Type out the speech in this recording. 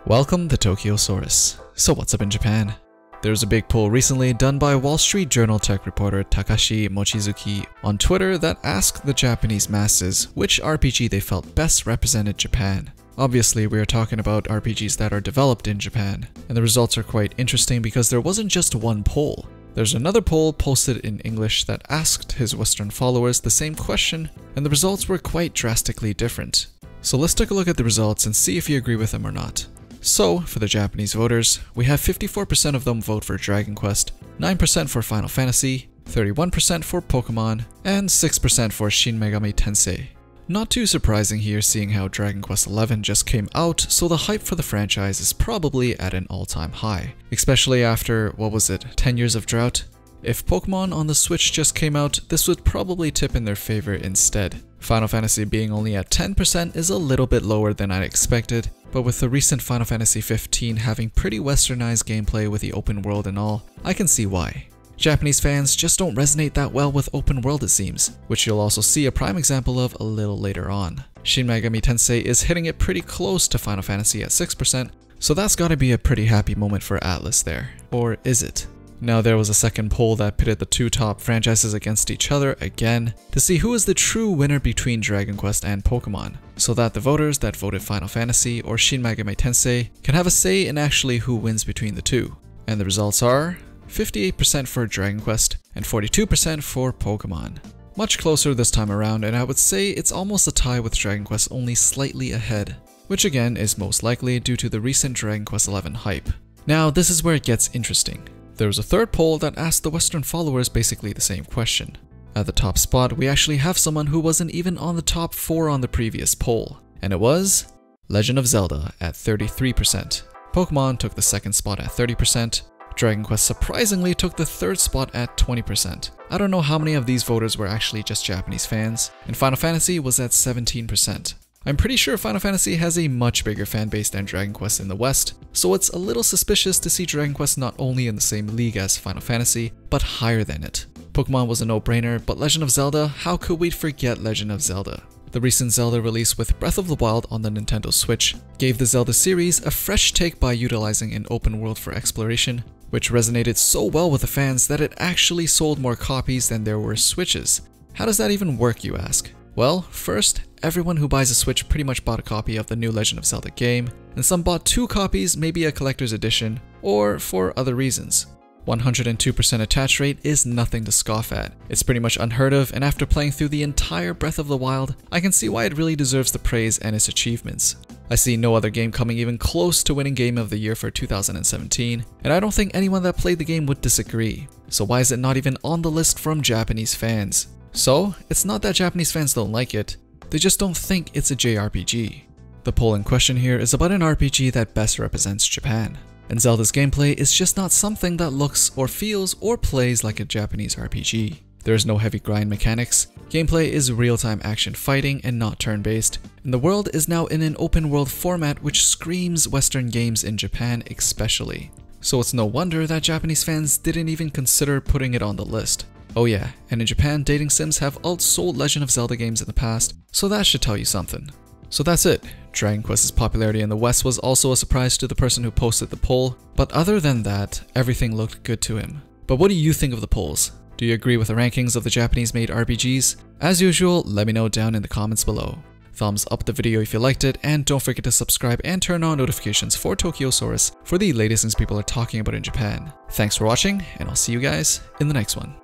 Welcome to Tokyosaurus. So what's up in Japan? There's a big poll recently done by Wall Street Journal tech reporter Takashi Mochizuki on Twitter that asked the Japanese masses which RPG they felt best represented Japan. Obviously, we are talking about RPGs that are developed in Japan, and the results are quite interesting because there wasn't just one poll. There's another poll posted in English that asked his Western followers the same question, and the results were quite drastically different. So let's take a look at the results and see if you agree with them or not. So, for the Japanese voters, we have 54% of them vote for Dragon Quest, 9% for Final Fantasy, 31% for Pokemon, and 6% for Shin Megami Tensei. Not too surprising here seeing how Dragon Quest XI just came out, so the hype for the franchise is probably at an all-time high, especially after, 10 years of drought? If Pokemon on the Switch just came out, this would probably tip in their favor instead. Final Fantasy being only at 10% is a little bit lower than I'd expected, but with the recent Final Fantasy 15 having pretty westernized gameplay with the open world and all, I can see why. Japanese fans just don't resonate that well with open world it seems, which you'll also see a prime example of a little later on. Shin Megami Tensei is hitting it pretty close to Final Fantasy at 6%, so that's gotta be a pretty happy moment for Atlus there. Or is it? Now there was a second poll that pitted the two top franchises against each other again to see who is the true winner between Dragon Quest and Pokemon, so that the voters that voted Final Fantasy or Shin Megami Tensei can have a say in actually who wins between the two. And the results are 58% for Dragon Quest and 42% for Pokemon. Much closer this time around, and I would say it's almost a tie with Dragon Quest only slightly ahead, which again is most likely due to the recent Dragon Quest XI hype. Now this is where it gets interesting. There was a third poll that asked the Western followers basically the same question. At the top spot, we actually have someone who wasn't even on the top 4 on the previous poll, and it was Legend of Zelda at 33%. Pokemon took the second spot at 30%. Dragon Quest surprisingly took the third spot at 20%. I don't know how many of these voters were actually just Japanese fans, and Final Fantasy was at 17%. I'm pretty sure Final Fantasy has a much bigger fan base than Dragon Quest in the West, so it's a little suspicious to see Dragon Quest not only in the same league as Final Fantasy, but higher than it. Pokemon was a no-brainer, but Legend of Zelda, how could we forget Legend of Zelda? The recent Zelda release with Breath of the Wild on the Nintendo Switch gave the Zelda series a fresh take by utilizing an open world for exploration, which resonated so well with the fans that it actually sold more copies than there were Switches. How does that even work, you ask? Well, first, everyone who buys a Switch pretty much bought a copy of the new Legend of Zelda game, and some bought 2 copies, maybe a collector's edition, or for other reasons. 102% attach rate is nothing to scoff at. It's pretty much unheard of, and after playing through the entire Breath of the Wild, I can see why it really deserves the praise and its achievements. I see no other game coming even close to winning Game of the Year for 2017, and I don't think anyone that played the game would disagree. So why is it not even on the list from Japanese fans? So, it's not that Japanese fans don't like it, they just don't think it's a JRPG. The poll in question here is about an RPG that best represents Japan, and Zelda's gameplay is just not something that looks or feels or plays like a Japanese RPG. There is no heavy grind mechanics, gameplay is real-time action fighting and not turn-based, and the world is now in an open world format which screams Western games in Japan especially. So it's no wonder that Japanese fans didn't even consider putting it on the list. Oh yeah, and in Japan, dating sims have outsold Legend of Zelda games in the past, so that should tell you something. So that's it. Dragon Quest's popularity in the West was also a surprise to the person who posted the poll, but other than that, everything looked good to him. But what do you think of the polls? Do you agree with the rankings of the Japanese-made RPGs? As usual, let me know down in the comments below. Thumbs up the video if you liked it, and don't forget to subscribe and turn on notifications for Tokyosaurus for the latest things people are talking about in Japan. Thanks for watching, and I'll see you guys in the next one.